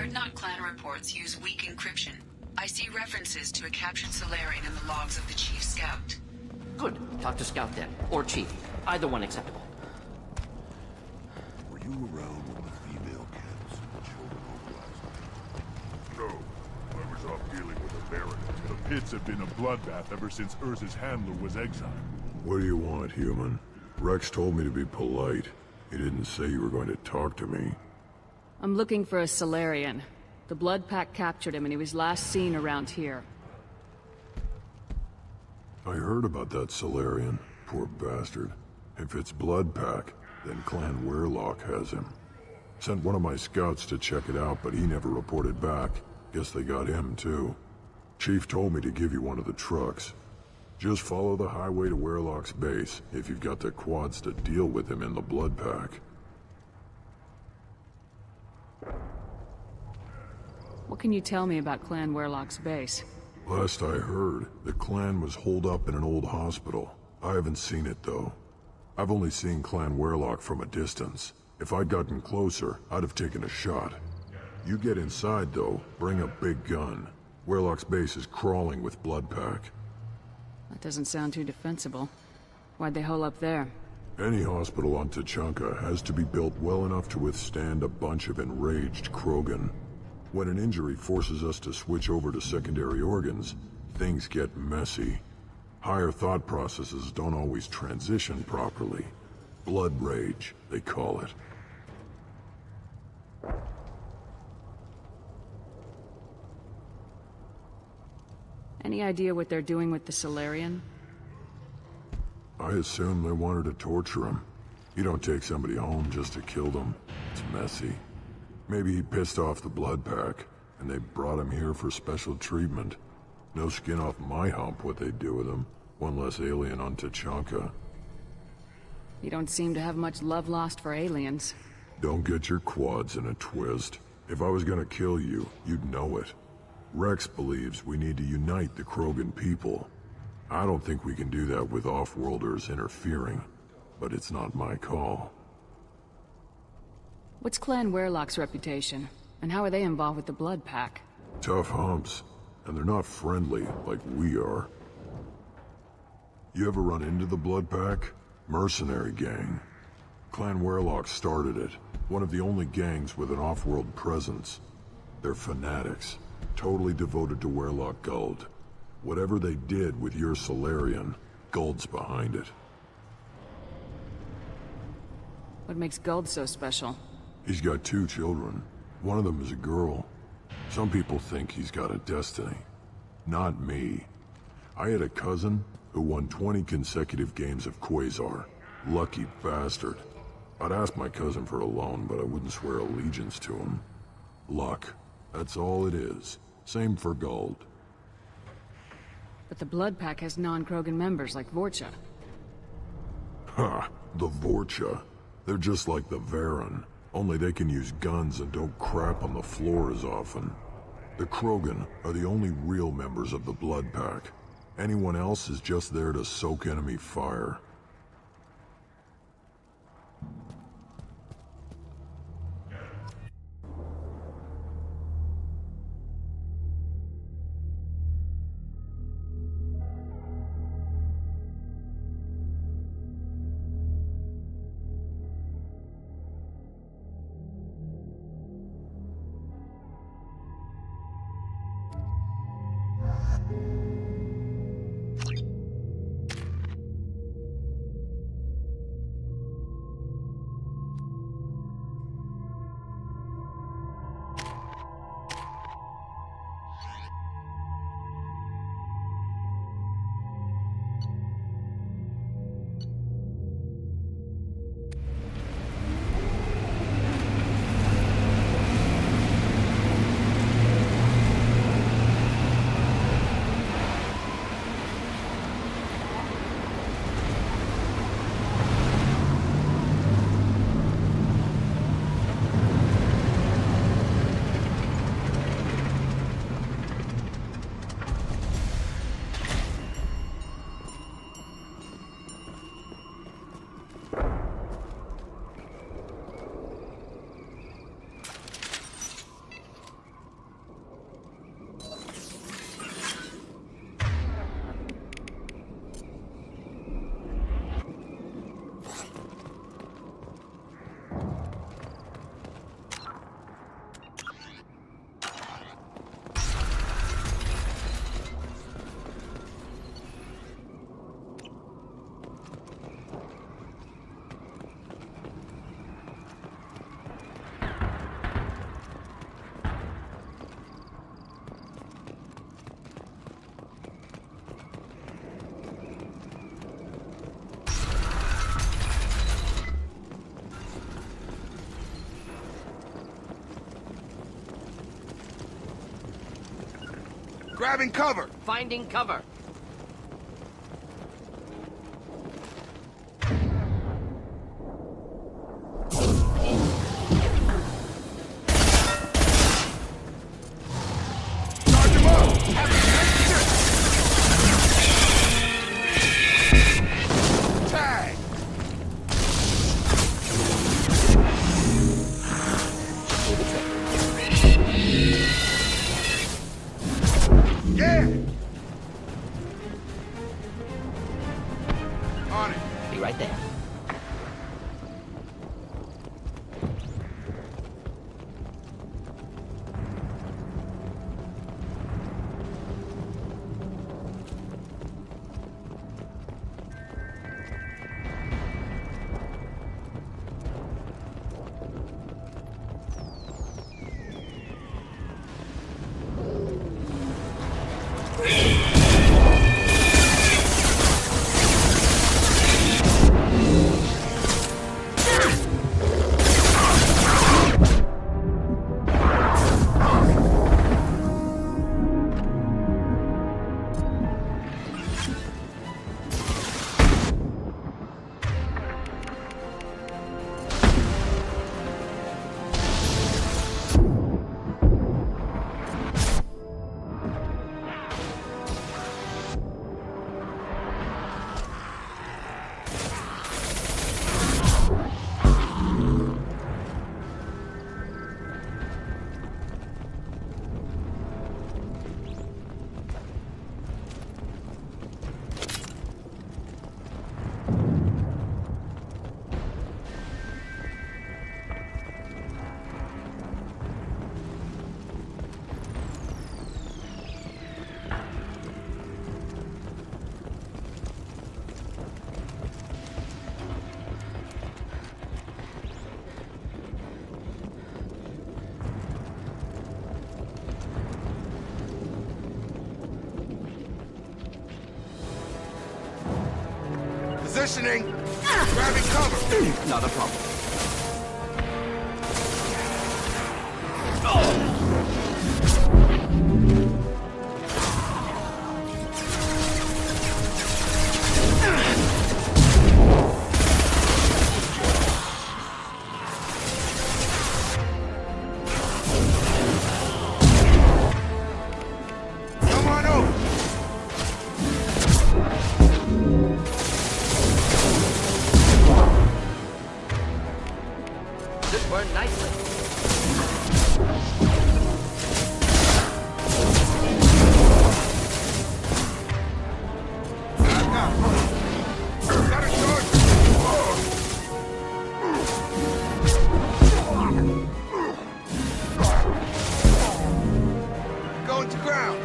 Dreadnought clan reports use weak encryption. I see references to a captured Solarian in the logs of the Chief Scout. Good. Talk to Scout then. Or Chief. Either one acceptable. Were you around when the female camps and the children over last night? No. I was off dealing with a baron. The pits have been a bloodbath ever since Urza's handler was exiled. What do you want, human? Rex told me to be polite. He didn't say you were going to talk to me. I'm looking for a Solarian. The Blood Pack captured him and he was last seen around here. I heard about that Solarian. Poor bastard. If it's Blood Pack, then Clan Weirlock has him. Sent one of my scouts to check it out, but he never reported back. Guess they got him, too. Chief told me to give you one of the trucks. Just follow the highway to Weirlock's base, if you've got the quads to deal with him in the Blood Pack. What can you tell me about Clan Weirlock's base? Last I heard, the clan was holed up in an old hospital. I haven't seen it, though. I've only seen Clan Weirlock from a distance. If I'd gotten closer, I'd have taken a shot. You get inside, though, bring a big gun. Weirlock's base is crawling with Blood Pack. That doesn't sound too defensible. Why'd they hole up there? Any hospital on Tuchanka has to be built well enough to withstand a bunch of enraged Krogan. When an injury forces us to switch over to secondary organs, things get messy. Higher thought processes don't always transition properly. Blood rage, they call it. Any idea what they're doing with the Solarian? I assume they wanted to torture him. You don't take somebody home just to kill them. It's messy. Maybe he pissed off the Blood Pack, and they brought him here for special treatment. No skin off my hump what they'd do with him. One less alien on Tuchanka. You don't seem to have much love lost for aliens. Don't get your quads in a twist. If I was gonna kill you, you'd know it. Rex believes we need to unite the Krogan people. I don't think we can do that with off-worlders interfering, but it's not my call. What's Clan Weirlock's reputation? And how are they involved with the Blood Pack? Tough humps, and they're not friendly like we are. You ever run into the Blood Pack? Mercenary gang. Clan Weirlock started it, one of the only gangs with an off-world presence. They're fanatics, totally devoted to Weirlock Guld. Whatever they did with your Solarian, Guld's behind it. What makes Guld so special? He's got 2 children. One of them is a girl. Some people think he's got a destiny. Not me. I had a cousin who won 20 consecutive games of Quasar. Lucky bastard. I'd ask my cousin for a loan, but I wouldn't swear allegiance to him. Luck. That's all it is. Same for Guld. But the Blood Pack has non-Krogan members like Vorcha. Ha! The Vorcha. They're just like the Varen. Only they can use guns and don't crap on the floor as often. The Krogan are the only real members of the Blood Pack. Anyone else is just there to soak enemy fire. Grabbing cover! Finding cover. Charge him up! Tag! Yeah! On it. Be right there. Positioning! Grabbing cover! Not a problem. Come on over! This burned nicely. Got a charge! Going to ground!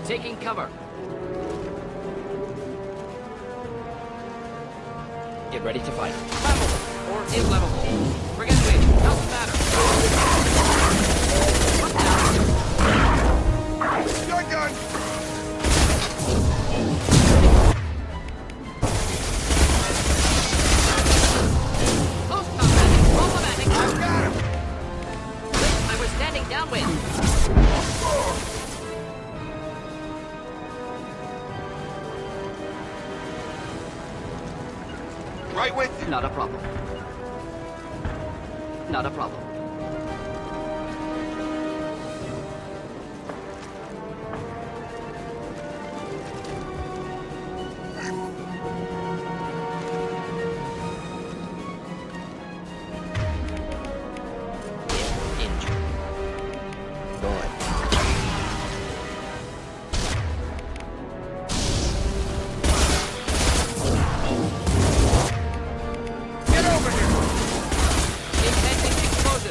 Taking cover. Get ready to fight. Level or unlevelable. Forget which. Doesn't matter. You're done! Close combat. Problematic. I've got him! I was standing downwind. Right with you! Not a problem. Not a problem. Injured. Good. Get over here! Impending explosion.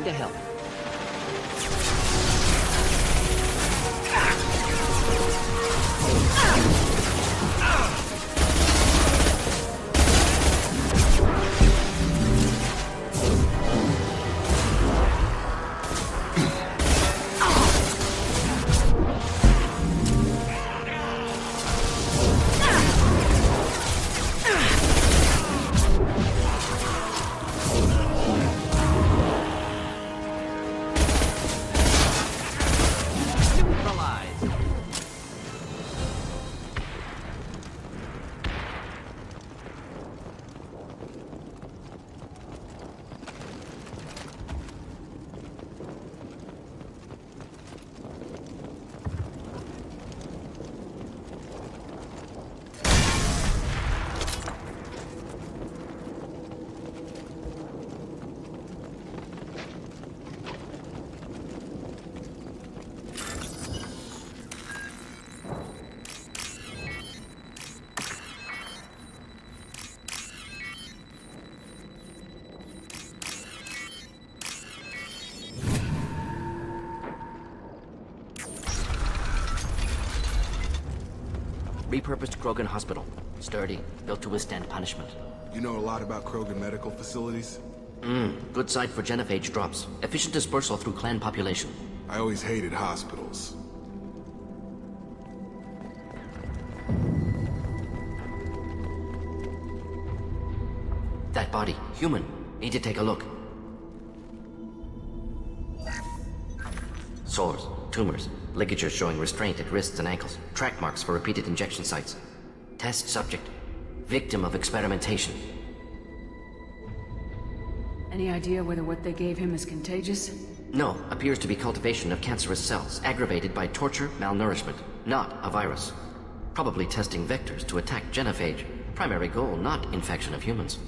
to help. Repurposed Krogan Hospital. Sturdy, built to withstand punishment. You know a lot about Krogan medical facilities? Good site for genophage drops. Efficient dispersal through clan population. I always hated hospitals. That body, human. Need to take a look. Sores, tumors, ligatures showing restraint at wrists and ankles, track marks for repeated injection sites. Test subject, victim of experimentation. Any idea whether what they gave him is contagious? No, appears to be cultivation of cancerous cells, aggravated by torture, malnourishment, not a virus. Probably testing vectors to attack genophage. Primary goal, not infection of humans.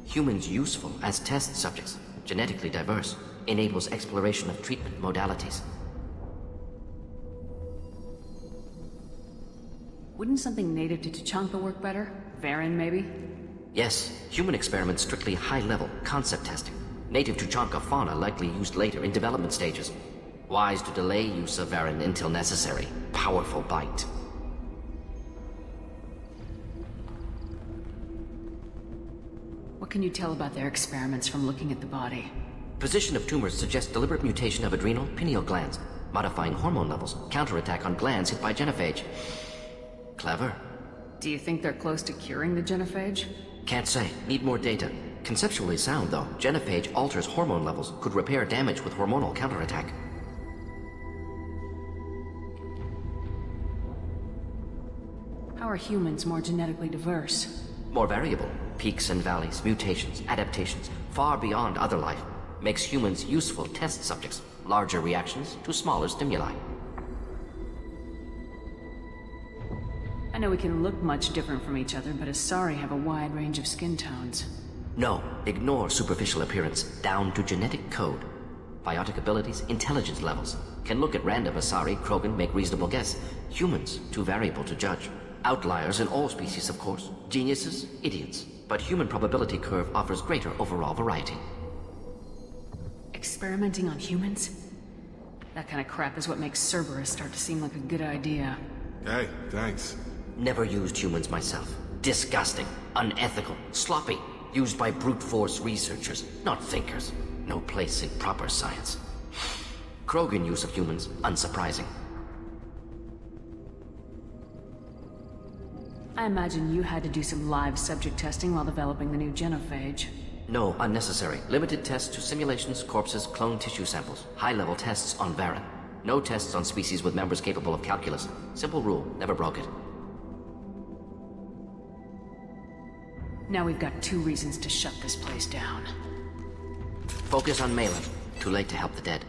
Humans useful as test subjects, genetically diverse, enables exploration of treatment modalities. Wouldn't something native to Tuchanka work better? Varen, maybe? Yes, human experiments strictly high-level, concept testing. Native Tuchanka fauna likely used later in development stages. Wise to delay use of Varen until necessary. Powerful bite. What can you tell about their experiments from looking at the body? Position of tumors suggests deliberate mutation of adrenal, pineal glands, modifying hormone levels, counterattack on glands hit by genophage. Clever. Do you think they're close to curing the genophage? Can't say. Need more data. Conceptually sound, though. Genophage alters hormone levels, could repair damage with hormonal counterattack. How are humans more genetically diverse? More variable. Peaks and valleys, mutations, adaptations, far beyond other life. Makes humans useful test subjects. Larger reactions to smaller stimuli. I know we can look much different from each other, but Asari have a wide range of skin tones. No, ignore superficial appearance, down to genetic code. Biotic abilities, intelligence levels. Can look at random Asari, Krogan, make reasonable guess. Humans, too variable to judge. Outliers in all species, of course. Geniuses, idiots. But human probability curve offers greater overall variety. Experimenting on humans? That kind of crap is what makes Cerberus start to seem like a good idea. Hey, thanks. Never used humans myself. Disgusting, unethical, sloppy. Used by brute force researchers, not thinkers. No place in proper science. Krogan use of humans, unsurprising. I imagine you had to do some live subject testing while developing the new genophage. No, unnecessary. Limited tests to simulations, corpses, cloned tissue samples. High-level tests on Varen. No tests on species with members capable of calculus. Simple rule, never broke it. Now we've got 2 reasons to shut this place down. Focus on Malin. Too late to help the dead.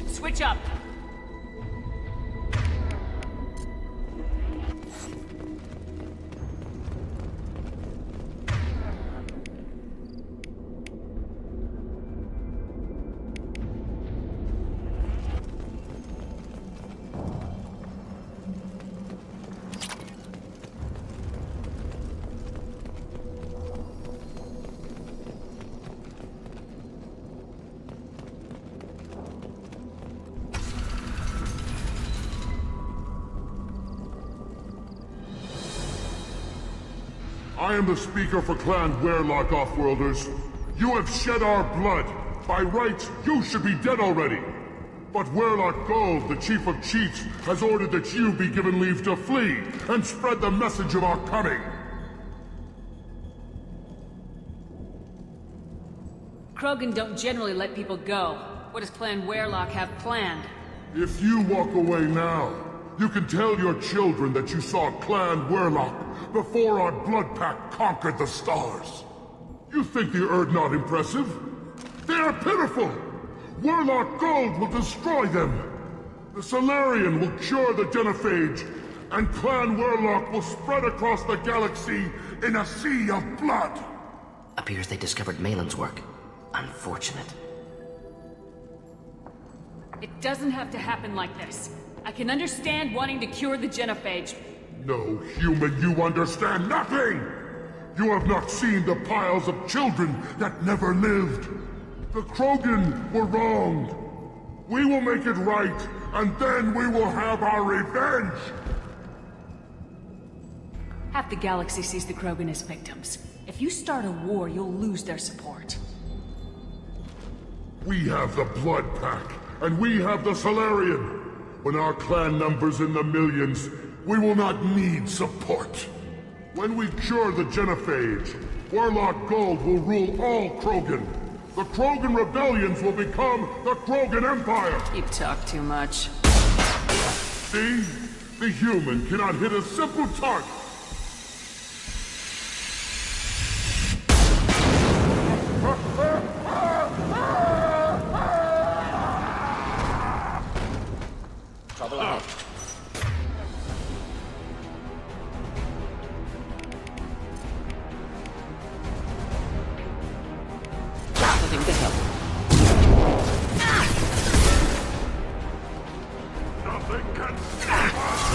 Switch up! I am the speaker for Clan Werlock, Offworlders. You have shed our blood. By rights, you should be dead already. But Werlock Gold, the Chief of Chiefs, has ordered that you be given leave to flee and spread the message of our coming. Krogan don't generally let people go. What does Clan Werlock have planned? If you walk away now, you can tell your children that you saw Clan Werlock before our blood pact conquered the stars. You think the Erd not impressive? They are pitiful! Werlock Gold will destroy them! The Solarian will cure the Genophage, and Clan Werlock will spread across the galaxy in a sea of blood! Appears they discovered Malin's work. Unfortunate. It doesn't have to happen like this. I can understand wanting to cure the Genophage. No, human, you understand nothing! You have not seen the piles of children that never lived. The Krogan were wronged. We will make it right, and then we will have our revenge! Half the galaxy sees the Krogan as victims. If you start a war, you'll lose their support. We have the Blood Pack, and we have the Solarian. When our clan numbers in the millions, we will not need support. When we cure the Genophage, Werlock Gold will rule all Krogan. The Krogan rebellions will become the Krogan Empire! You talk too much. See? The human cannot hit a simple target! Trouble ahead. Nothing to help. Nothing can stop us!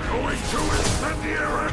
Going to incendiary!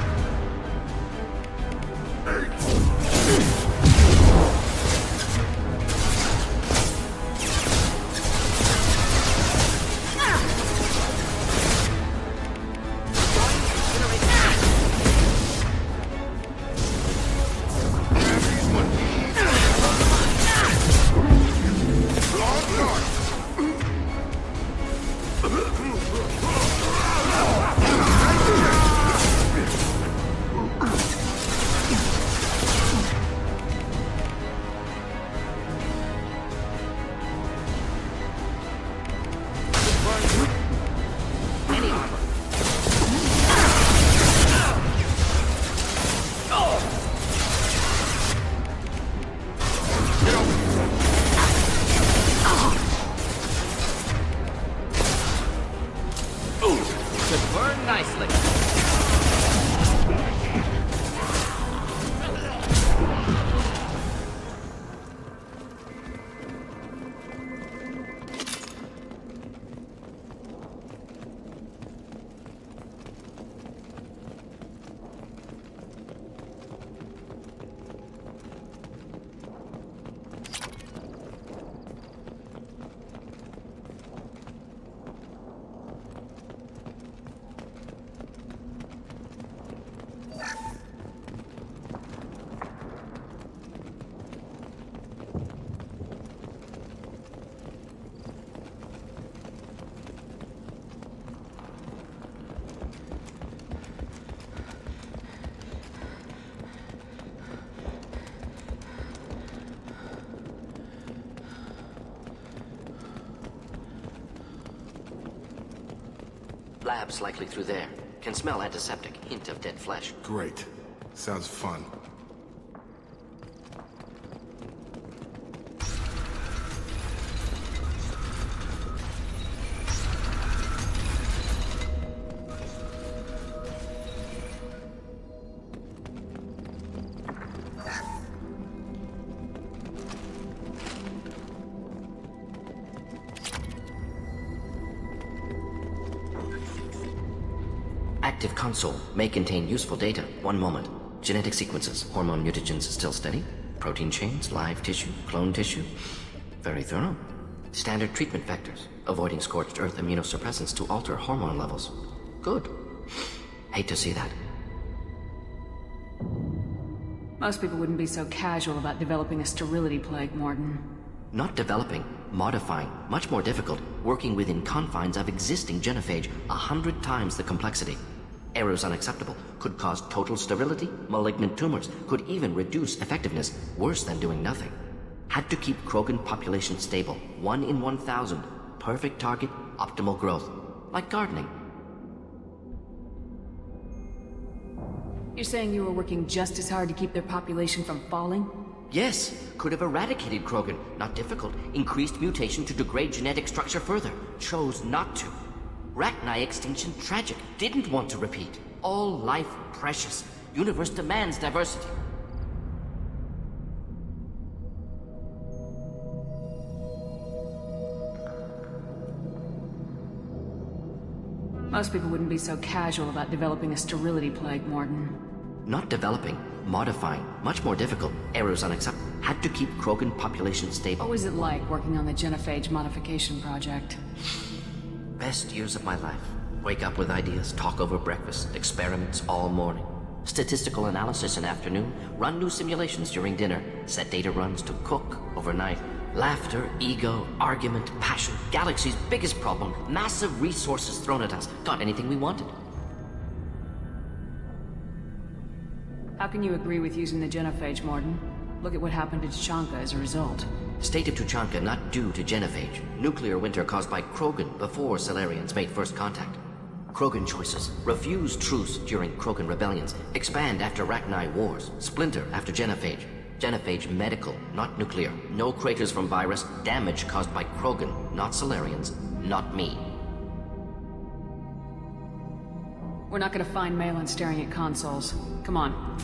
Labs likely through there. Can smell antiseptic, hint of dead flesh. Great. Sounds fun. Active console may contain useful data. One moment. Genetic sequences, hormone mutagens still steady. Protein chains, live tissue, clone tissue. Very thorough. Standard treatment vectors, avoiding scorched earth immunosuppressants to alter hormone levels. Good. Hate to see that. Most people wouldn't be so casual about developing a sterility plague, Morton. Not developing, modifying, much more difficult, working within confines of existing genophage, 100 times the complexity. Errors unacceptable, could cause total sterility, malignant tumors, could even reduce effectiveness, worse than doing nothing. Had to keep Krogan population stable, 1 in 1,000, perfect target, optimal growth, like gardening. You're saying you were working just as hard to keep their population from falling? Yes, could have eradicated Krogan, not difficult, increased mutation to degrade genetic structure further, chose not to. Rachni extinction tragic, didn't want to repeat. All life precious, universe demands diversity. Most people wouldn't be so casual about developing a sterility plague, Morton. Not developing, modifying, much more difficult, errors unacceptable. Had to keep Krogan population stable. What was it like working on the genophage modification project? Best years of my life. Wake up with ideas, talk over breakfast, experiments all morning. Statistical analysis in afternoon, run new simulations during dinner, set data runs to cook overnight. Laughter, ego, argument, passion, galaxy's biggest problem, massive resources thrown at us. Got anything we wanted. How can you agree with using the genophage, Morton? Look at what happened to Tuchanka as a result. State of Tuchanka not due to genophage. Nuclear winter caused by Krogan before Salarians made first contact. Krogan choices. Refuse truce during Krogan rebellions. Expand after Rachni wars. Splinter after genophage. Genophage medical, not nuclear. No craters from virus. Damage caused by Krogan, not Salarians, not me. We're not gonna find Malin staring at consoles. Come on.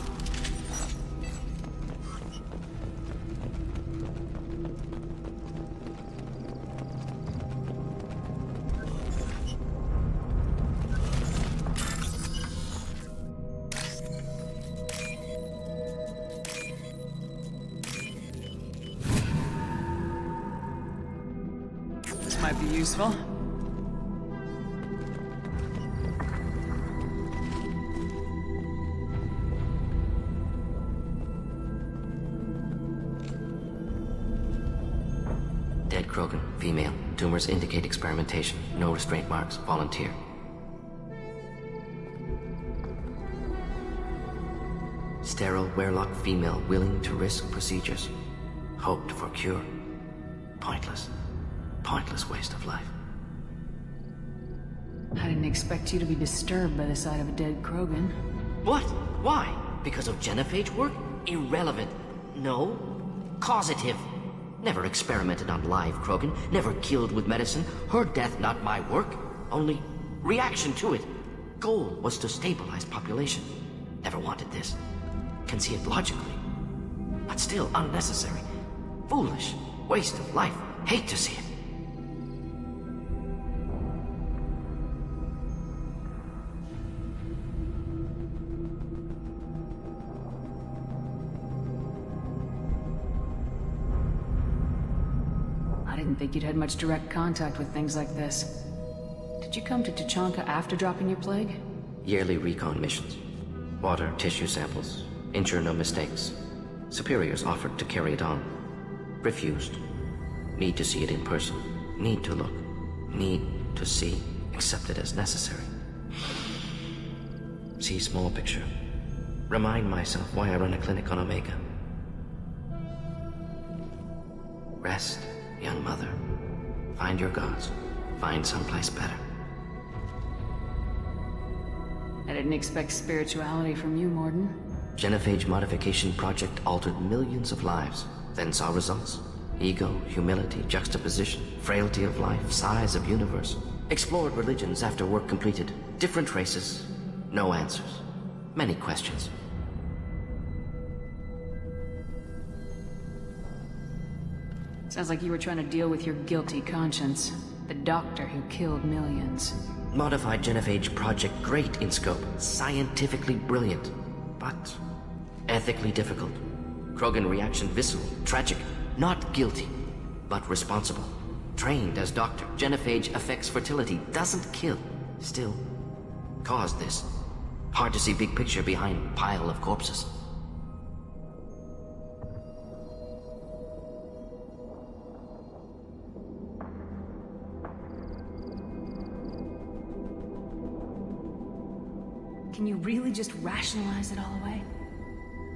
This might be useful. Dead Krogan, female. Tumors indicate experimentation. No restraint marks. Volunteer. Sterile Werlock female willing to risk procedures. Hoped for cure. Pointless. Pointless waste of life. I didn't expect you to be disturbed by the sight of a dead Krogan. What? Why? Because of genophage work? Irrelevant. No. Causative. Never experimented on live Krogan. Never killed with medicine. Her death not my work. Only reaction to it. Goal was to stabilize population. Never wanted this. Can see it logically. But still unnecessary. Foolish. Waste of life. Hate to see it. I didn't think you'd had much direct contact with things like this. Did you come to Tuchanka after dropping your plague? Yearly recon missions. Water, tissue samples. Ensure no mistakes. Superiors offered to carry it on. Refused. Need to see it in person. Need to look. Need to see. Accept it as necessary. See small picture. Remind myself why I run a clinic on Omega. Rest, young mother. Find your gods. Find someplace better. I didn't expect spirituality from you, Morton. Genophage modification project altered millions of lives, then saw results. Ego, humility, juxtaposition, frailty of life, size of universe. Explored religions after work completed. Different races. No answers. Many questions. Sounds like you were trying to deal with your guilty conscience. The doctor who killed millions. Modified genophage project great in scope. Scientifically brilliant. But ethically difficult. Krogan reaction visceral, tragic. Not guilty, but responsible. Trained as doctor. Genophage affects fertility, doesn't kill. Still, caused this. Hard to see big picture behind pile of corpses. Can you really just rationalize it all away?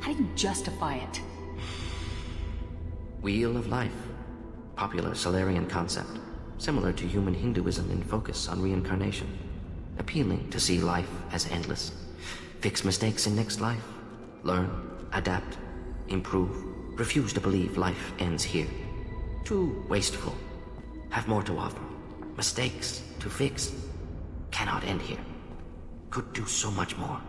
How do you justify it? Wheel of Life. Popular Solarian concept. Similar to human Hinduism in focus on reincarnation. Appealing to see life as endless. Fix mistakes in next life. Learn, adapt, improve. Refuse to believe life ends here. Too wasteful. Have more to offer. Mistakes to fix. Cannot end here. Could do so much more.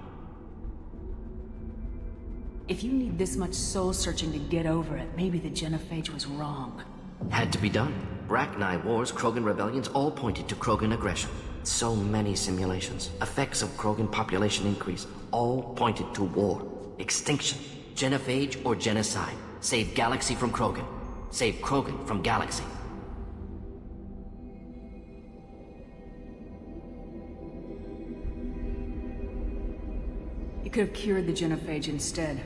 If you need this much soul-searching to get over it, maybe the genophage was wrong. Had to be done. Bracknai wars, Krogan rebellions, all pointed to Krogan aggression. So many simulations, effects of Krogan population increase, all pointed to war, extinction, genophage or genocide. Save galaxy from Krogan. Save Krogan from galaxy. You could have cured the genophage instead.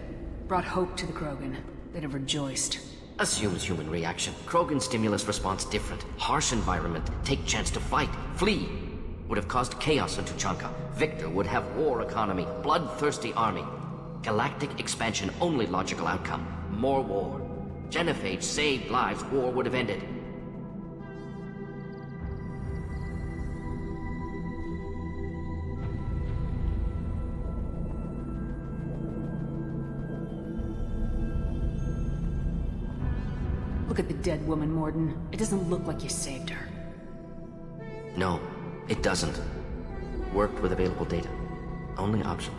Brought hope to the Krogan. They'd have rejoiced. Assumes human reaction. Krogan stimulus response different. Harsh environment. Take chance to fight. Flee. Would have caused chaos in Tuchanka. Victor would have war economy. Bloodthirsty army. Galactic expansion only logical outcome. More war. Genophage saved lives. War would have ended. Look at the dead woman, Morden. It doesn't look like you saved her. No, it doesn't. Worked with available data. Only option.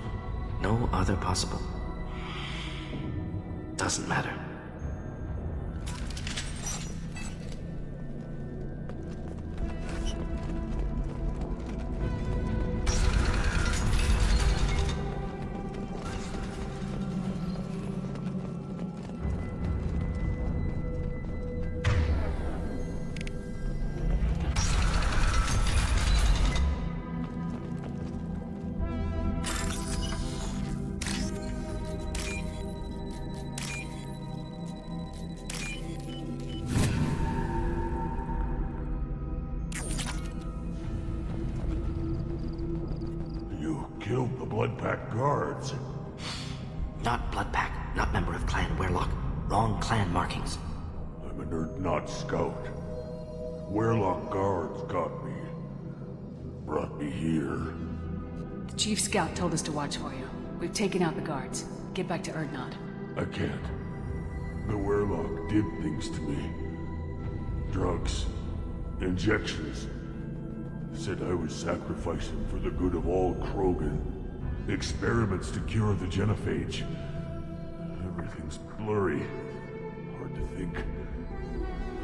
No other possible. Doesn't matter. Killed the Blood Pack guards. Not Blood Pack, not member of Clan Werlock. Wrong clan markings. I'm an Erd-Not scout. Werlock guards got me. Brought me here. The Chief Scout told us to watch for you. We've taken out the guards. Get back to Erd-Not. I can't. The Werlock did things to me. Drugs. Injections. Said I was sacrificing for the good of all Krogan. Experiments to cure the genophage. Everything's blurry. Hard to think.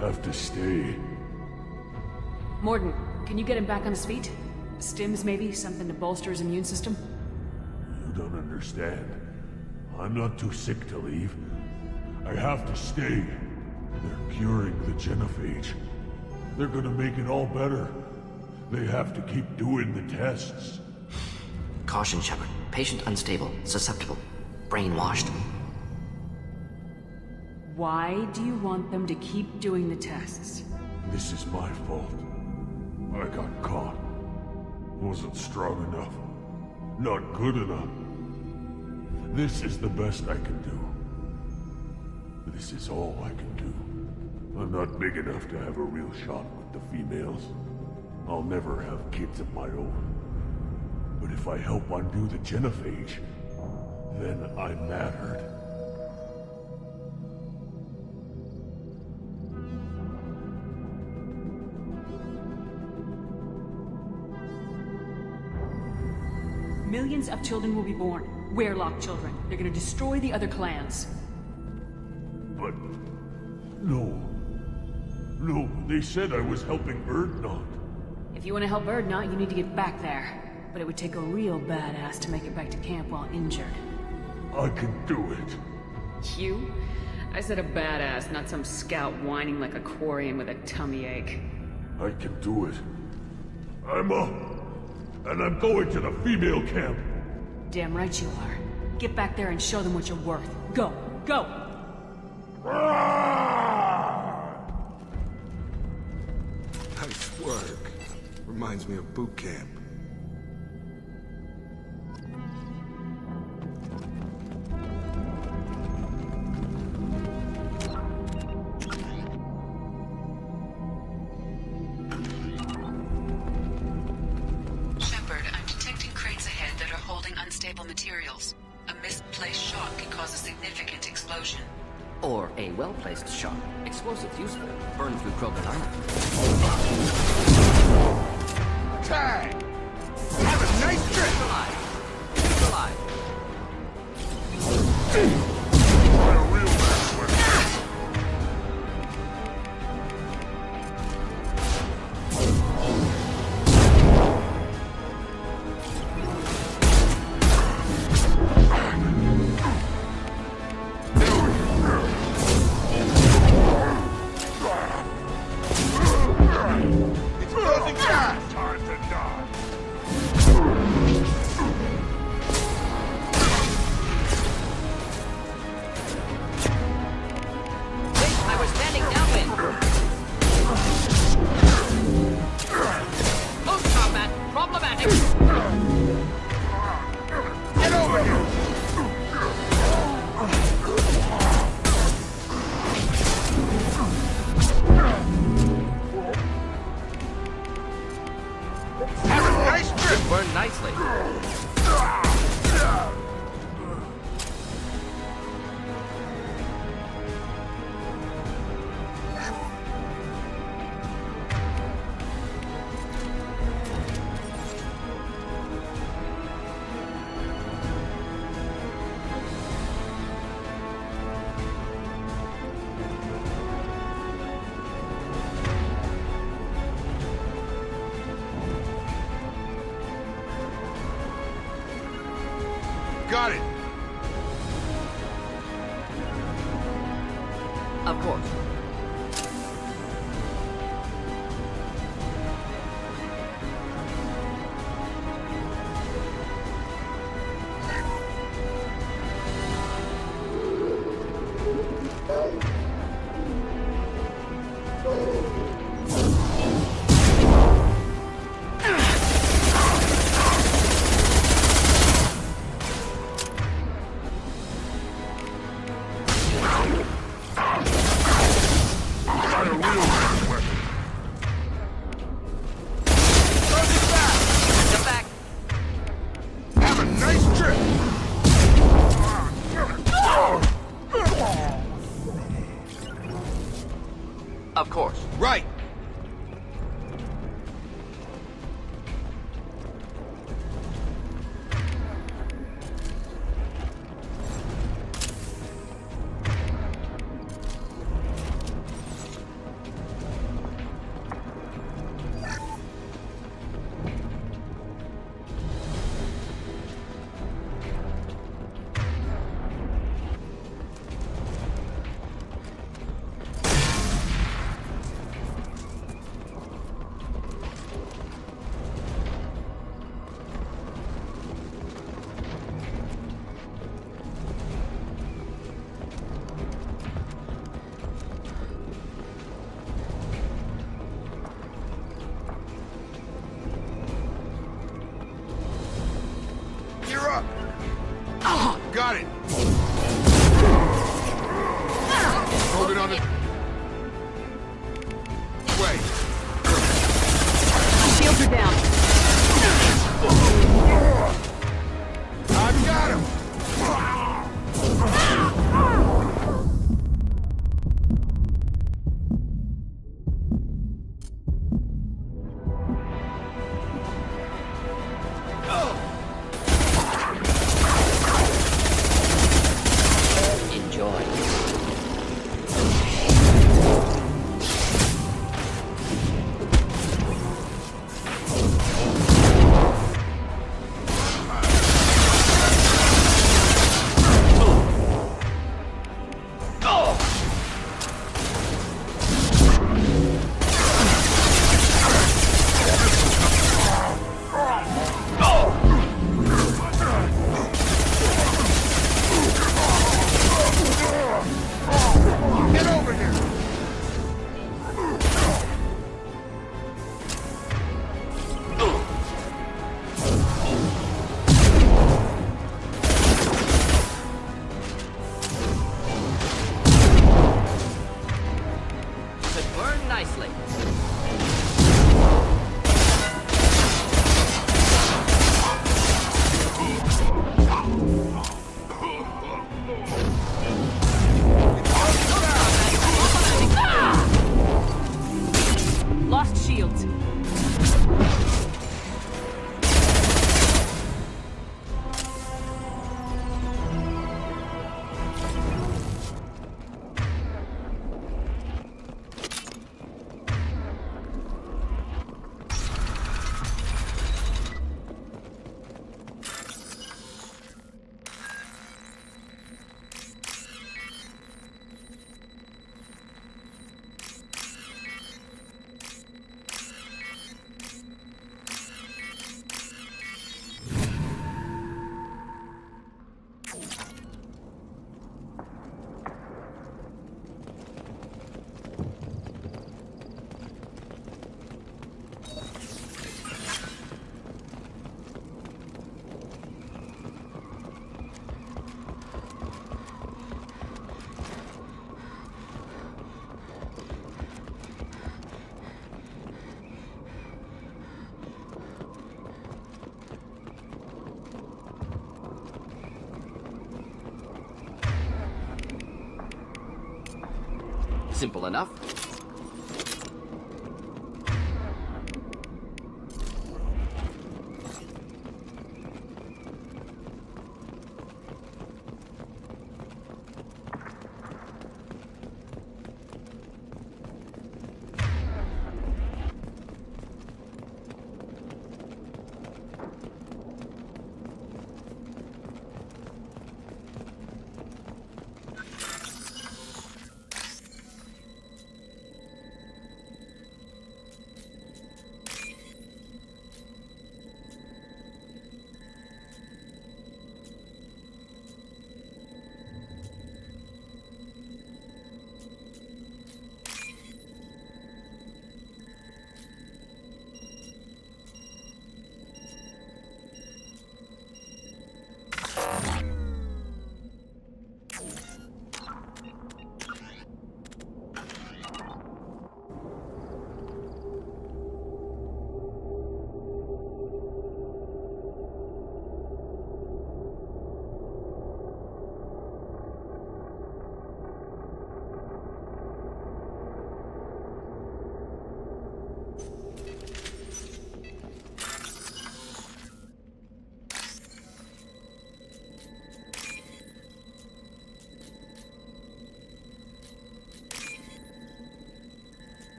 Have to stay. Morden, can you get him back on his feet? Stims, maybe? Something to bolster his immune system? You don't understand. I'm not too sick to leave. I have to stay. They're curing the genophage. They're gonna make it all better. They have to keep doing the tests. Caution, Shepard. Patient unstable, susceptible, brainwashed. Why do you want them to keep doing the tests? This is my fault. I got caught. Wasn't strong enough. Not good enough. This is the best I can do. This is all I can do. I'm not big enough to have a real shot with the females. I'll never have kids of my own. But if I help undo the genophage, then I mattered. Millions of children will be born. Werlock children. They're gonna destroy the other clans. But... No. No, they said I was helping Erd-Not. If you want to help Erd-Not, you need to get back there. But it would take a real badass to make it back to camp while injured. I can do it. You? I said a badass, not some scout whining like a Quarian with a tummy ache. I can do it. I'm up. And I'm going to the female camp. Damn right you are. Get back there and show them what you're worth. Go! Go! Nice work. Reminds me of boot camp. significant explosion. Or a well-placed shot. Explosives useful. Burn through Krogan armor. Tag! Have a nice trip! Alive. Keep alive. Try a real mass weapon. It's closing fast! Time to die. Wait, I was standing downwind. Close combat. Problematic. Get over here! Have a nice trip! Burn nicely. Got it! Of course. Try a real mass weapon. Closing fast! Step back. Have a nice trip! Of course. Right! You're up! Got it! Hold it on the... way! Shields are down. I've got him! Enjoy. Get over here! Should burn nicely. Simple enough.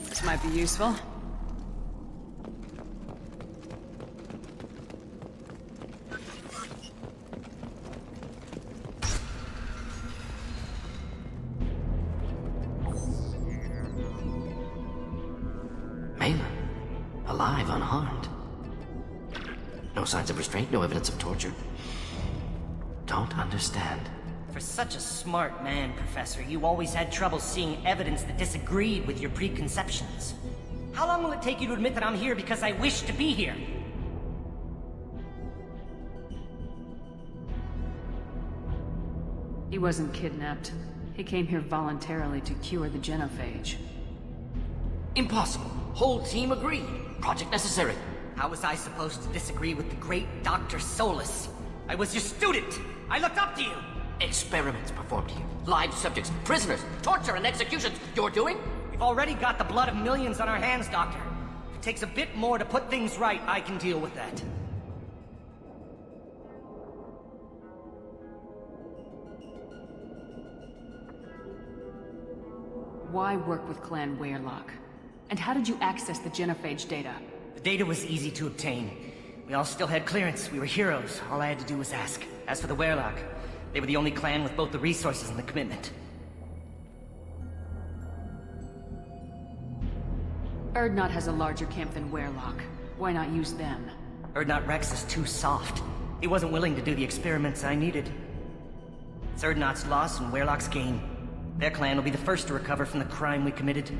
This might be useful. Malin, alive, unharmed. No signs of restraint, no evidence of torture. Don't understand. For such a smart man, Professor, you always had trouble seeing evidence that disagreed with your preconceptions. How long will it take you to admit that I'm here because I wish to be here? He wasn't kidnapped. He came here voluntarily to cure the genophage. Impossible. Whole team agreed. Project necessary. How was I supposed to disagree with the great Dr. Solus? I was your student! I looked up to you! Experiments performed here. Live subjects, prisoners, torture and executions. You're doing? We've already got the blood of millions on our hands, Doctor. If it takes a bit more to put things right, I can deal with that. Why work with Clan Weyrloc? And how did you access the genophage data? The data was easy to obtain. We all still had clearance. We were heroes. All I had to do was ask. As for the Weyrloc, they were the only clan with both the resources and the commitment. Urdnot has a larger camp than Weyrloc. Why not use them? Urdnot Rex is too soft. He wasn't willing to do the experiments I needed. It's Urdnot's loss and Weyrloc's gain. Their clan will be the first to recover from the crime we committed.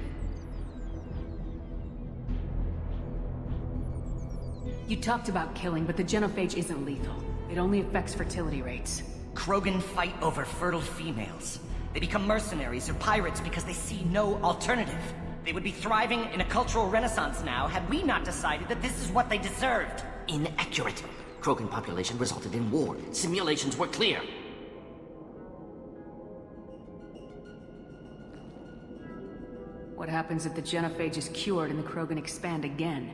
You talked about killing, but the genophage isn't lethal. It only affects fertility rates. Krogan fight over fertile females. They become mercenaries or pirates because they see no alternative. They would be thriving in a cultural renaissance now had we not decided that this is what they deserved. Inaccurate. Krogan population resulted in war. Simulations were clear. What happens if the genophage is cured and the Krogan expand again?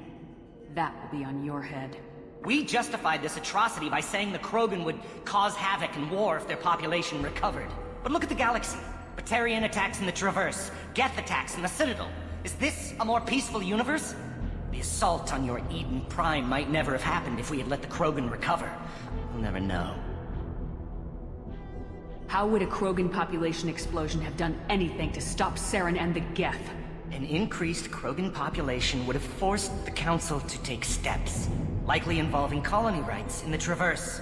That will be on your head. We justified this atrocity by saying the Krogan would cause havoc and war if their population recovered. But look at the galaxy. Batarian attacks in the Traverse, Geth attacks in the Citadel. Is this a more peaceful universe? The assault on your Eden Prime might never have happened if we had let the Krogan recover. We'll never know. How would a Krogan population explosion have done anything to stop Saren and the Geth? An increased Krogan population would have forced the Council to take steps, likely involving colony rights in the Traverse.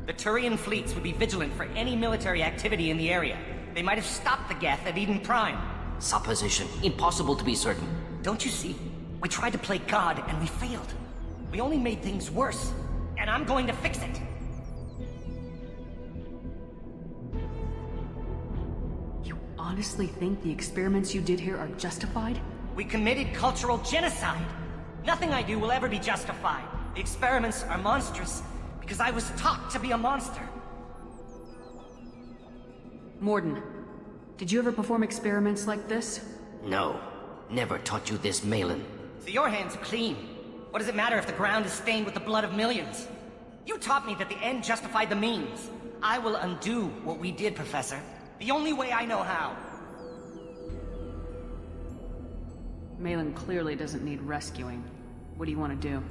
The Turian fleets would be vigilant for any military activity in the area. They might have stopped the Geth at Eden Prime. Supposition. Impossible to be certain. Don't you see? We tried to play God and we failed. We only made things worse. And I'm going to fix it. You honestly think the experiments you did here are justified? We committed cultural genocide. Nothing I do will ever be justified. The experiments are monstrous because I was taught to be a monster. Morden, did you ever perform experiments like this? No. Never taught you this, Malin. So your hands are clean. What does it matter if the ground is stained with the blood of millions? You taught me that the end justified the means. I will undo what we did, Professor. The only way I know how. Malin clearly doesn't need rescuing. What do you want to do?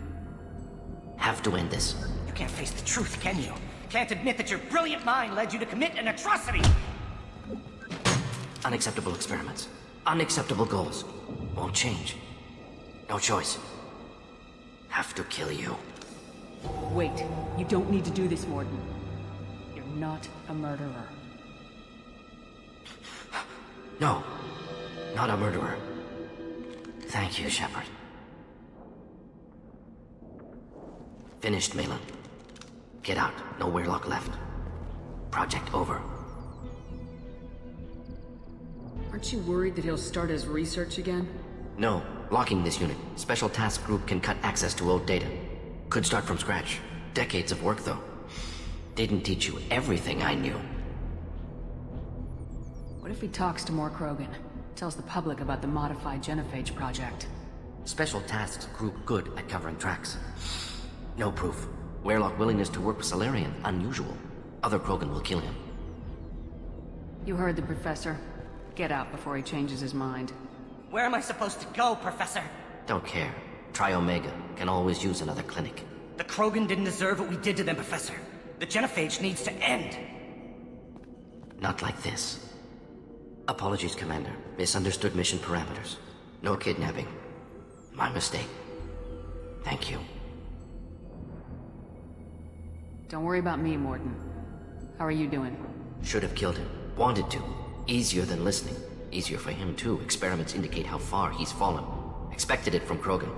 Have to end this. You can't face the truth, can you? Can't admit that your brilliant mind led you to commit an atrocity! Unacceptable experiments. Unacceptable goals. Won't change. No choice. Have to kill you. Wait, you don't need to do this, Morden. You're not a murderer. No. Not a murderer. Thank you, Shepard. Finished, Malin. Get out. No Weirlock left. Project over. Aren't you worried that he'll start his research again? No. Locking this unit. Special Task Group can cut access to old data. Could start from scratch. Decades of work, though. Didn't teach you everything I knew. What if he talks to more Krogan? Tells the public about the modified genophage project? Special Tasks Group good at covering tracks. No proof. Weirlock willingness to work with Salarian, unusual. Other Krogan will kill him. You heard the Professor. Get out before he changes his mind. Where am I supposed to go, Professor? Don't care. Try Omega. Can always use another clinic. The Krogan didn't deserve what we did to them, Professor. The genophage needs to end. Not like this. Apologies, Commander. Misunderstood mission parameters. No kidnapping. My mistake. Thank you. Don't worry about me, Morden. How are you doing? Should have killed him. Wanted to. Easier than listening. Easier for him, too. Experiments indicate how far he's fallen. Expected it from Krogan.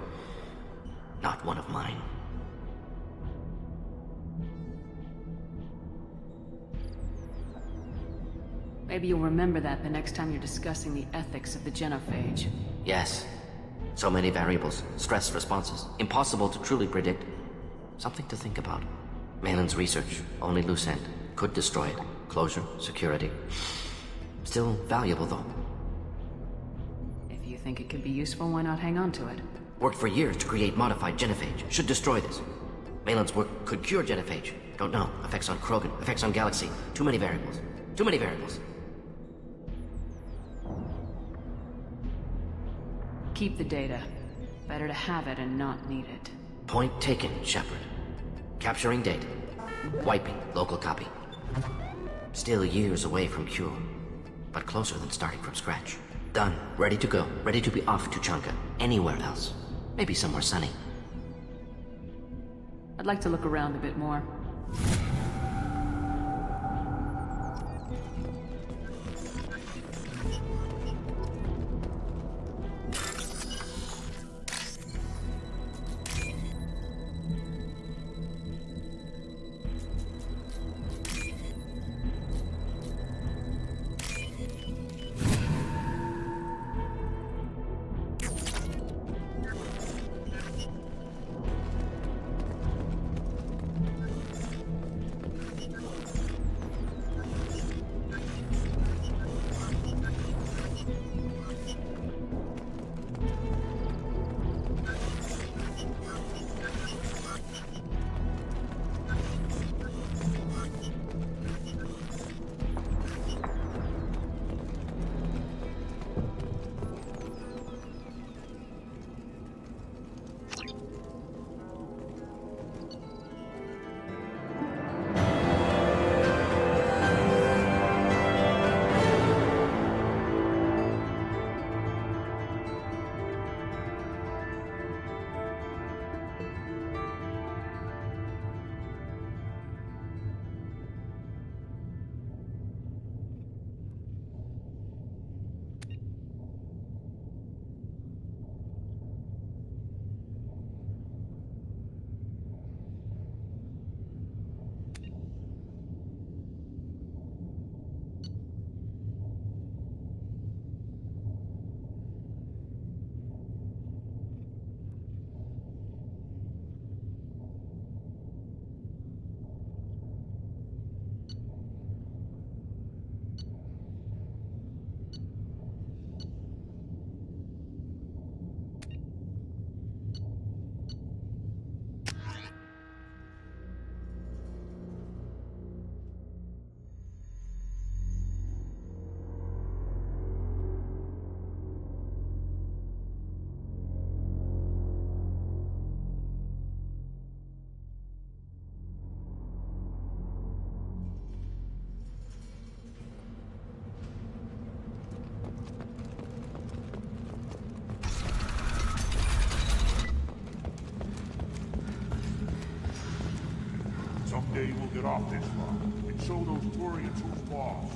Not one of mine. Maybe you'll remember that the next time you're discussing the ethics of the genophage. Yes. So many variables. Stress responses. Impossible to truly predict. Something to think about. Malin's research. Only loose end. Could destroy it. Closure. Security. Still valuable, though. If you think it could be useful, why not hang on to it? Worked for years to create modified genophage. Should destroy this. Malin's work could cure genophage. Don't know. Effects on Krogan. Effects on Galaxy. Too many variables. Too many variables. Keep the data. Better to have it and not need it. Point taken, Shepard. Capturing data. Wiping local copy. Still years away from cure. But closer than starting from scratch. Done. Ready to go. Ready to be off to Chanka. Anywhere else. Maybe somewhere sunny. I'd like to look around a bit more. Someday we'll get off this one and show those Turians who's boss.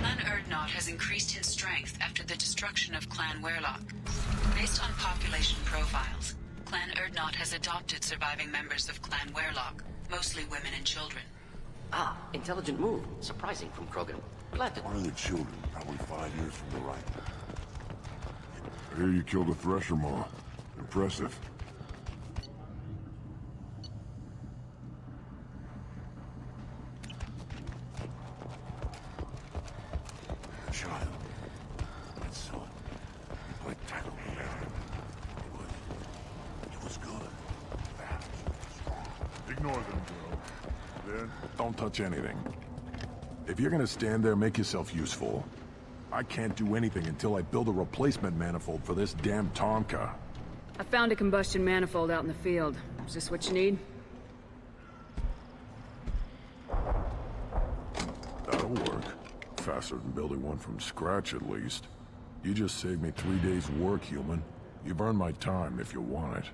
Clan Urdnot has increased in strength after the destruction of Clan Werlock. Based on population profiles, Clan Urdnot has adopted surviving members of Clan Werlock, mostly women and children. Ah, intelligent move. Surprising from Krogan. Glad to... One of the children, probably 5 years from the right. I hear you killed a Thresher Maw. Impressive. Child. My son. I tackled him down. He was good. Fast. Strong. Ignore them, girl. Then, Don't touch anything. If you're gonna stand there, make yourself useful. I can't do anything until I build a replacement manifold for this damn Tonka. I found a combustion manifold out in the field. Is this what you need? That'll work. Faster than building one from scratch, at least. You just saved me 3 days' work, human. You've earned my time if you want it.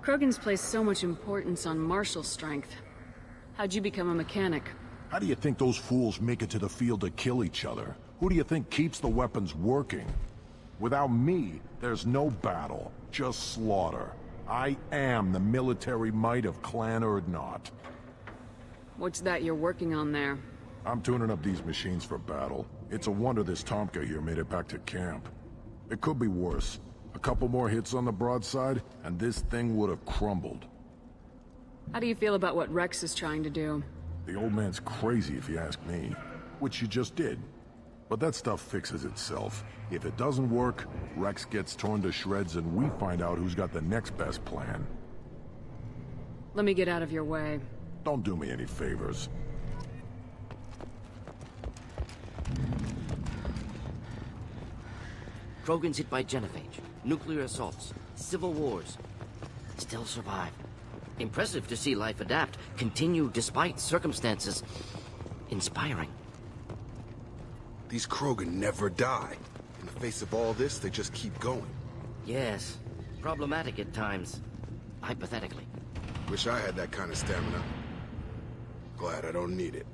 Krogan's placed so much importance on martial strength. How'd you become a mechanic? How do you think those fools make it to the field to kill each other? Who do you think keeps the weapons working? Without me, there's no battle, just slaughter. I am the military might of Clan Urdnot. What's that you're working on there? I'm tuning up these machines for battle. It's a wonder this Tomka here made it back to camp. It could be worse. A couple more hits on the broadside, and this thing would have crumbled. How do you feel about what Rex is trying to do? The old man's crazy if you ask me. Which you just did. But that stuff fixes itself. If it doesn't work, Rex gets torn to shreds and we find out who's got the next best plan. Let me get out of your way. Don't do me any favors. Krogan's hit by genophage, nuclear assaults, civil wars. Still survive. Impressive to see life adapt, continue despite circumstances. Inspiring. These Krogan never die. In the face of all this, they just keep going. Yes. Problematic at times. Hypothetically. Wish I had that kind of stamina. Glad I don't need it.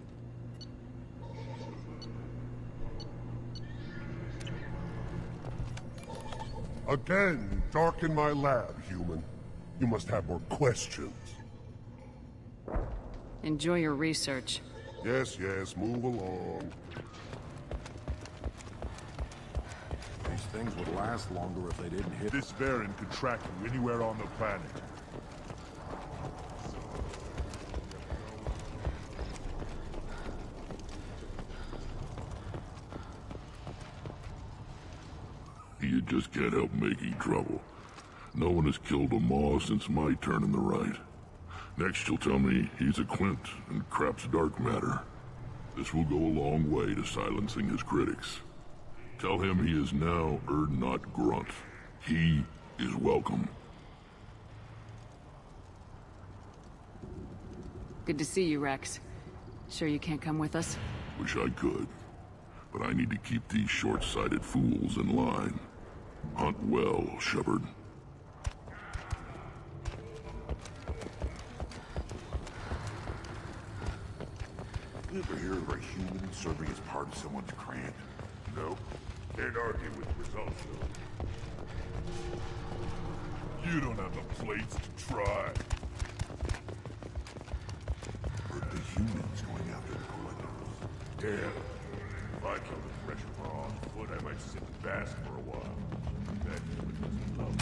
again, you darken my lab, human. You must have more questions. Enjoy your research. Yes, yes, move along. These things would last longer if they didn't hit... This variant could track you anywhere on the planet. You just can't help making trouble. No one has killed a Maw since my turn in the right. Next you'll tell me he's a Quint and crap's dark matter. This will go a long way to silencing his critics. Tell him he is now Urdnot Grunt. He is welcome. Good to see you, Rex. Sure you can't come with us? Wish I could. But I need to keep these short-sighted fools in line. Hunt well, Shepard. You ever hear of a human serving as part of someone's grant? No. Can't argue with results, though. You don't have the plates to try. But the humans going after the collectibles. Damn. If I killed a pressure bar on foot, I might sit and bask for a while. That human doesn't love me.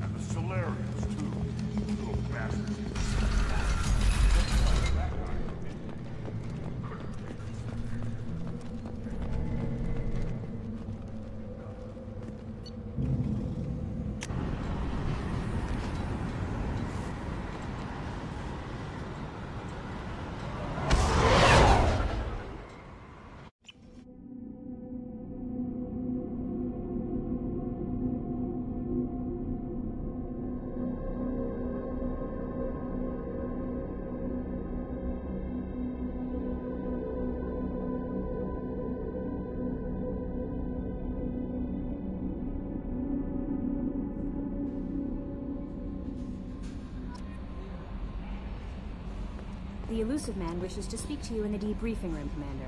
And the Solarians, too. Little bastards. The elusive man wishes to speak to you in the debriefing room, Commander.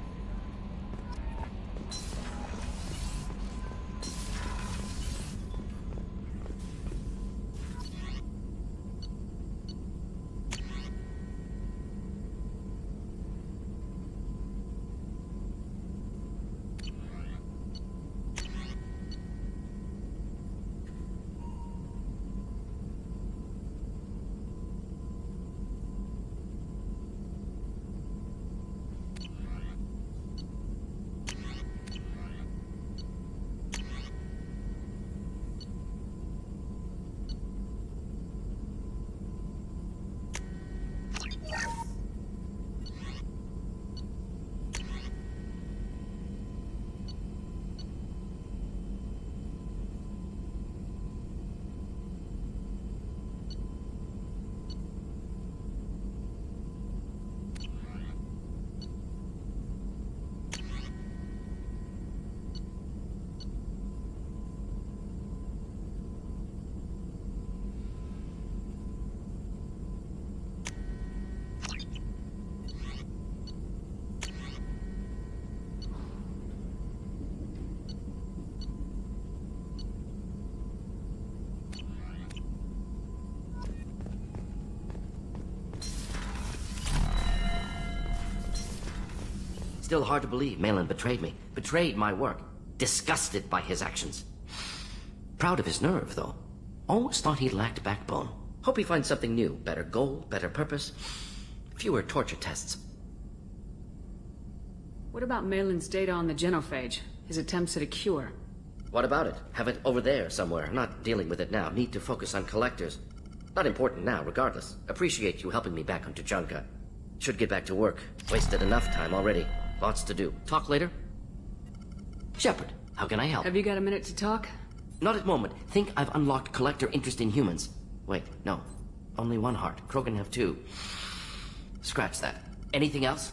Still hard to believe Malin betrayed me. Betrayed my work. Disgusted by his actions. Proud of his nerve, though. Always thought he lacked backbone. Hope he finds something new. Better goal, better purpose. Fewer torture tests. What about Malin's data on the genophage? His attempts at a cure? What about it? Have it over there somewhere. Not dealing with it now. Need to focus on collectors. Not important now, regardless. Appreciate you helping me back on Tuchanka. Should get back to work. Wasted enough time already. Lots to do. Talk later? Shepard, how can I help? Have you got a minute to talk? Not at moment. Think I've unlocked collector interest in humans. Wait, no. Only one heart. Krogan have two. Scratch that. Anything else?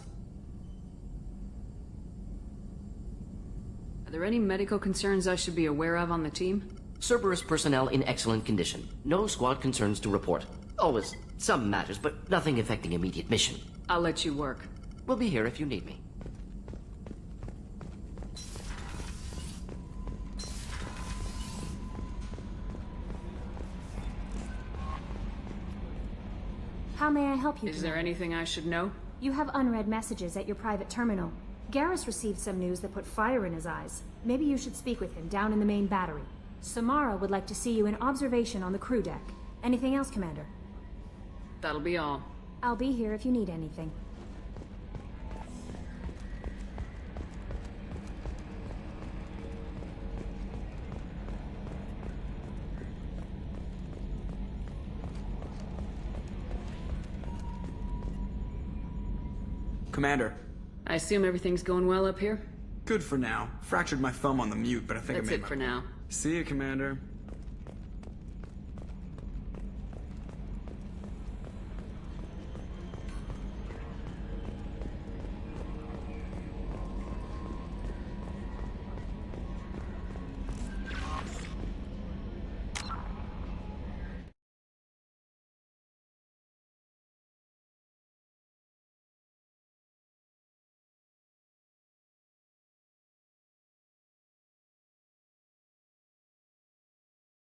Are there any medical concerns I should be aware of on the team? Cerberus personnel in excellent condition. No squad concerns to report. Always some matters, but nothing affecting immediate mission. I'll let you work. We'll be here if you need me. How may I help you? Is there anything I should know? You have unread messages at your private terminal. Garrus received some news that put fire in his eyes. Maybe you should speak with him down in the main battery. Samara would like to see you in observation on the crew deck. Anything else, Commander? That'll be all. I'll be here if you need anything. Commander. I assume everything's going well up here? Good for now. Fractured my thumb on the mute, but I think That's I made it for now. See you, Commander.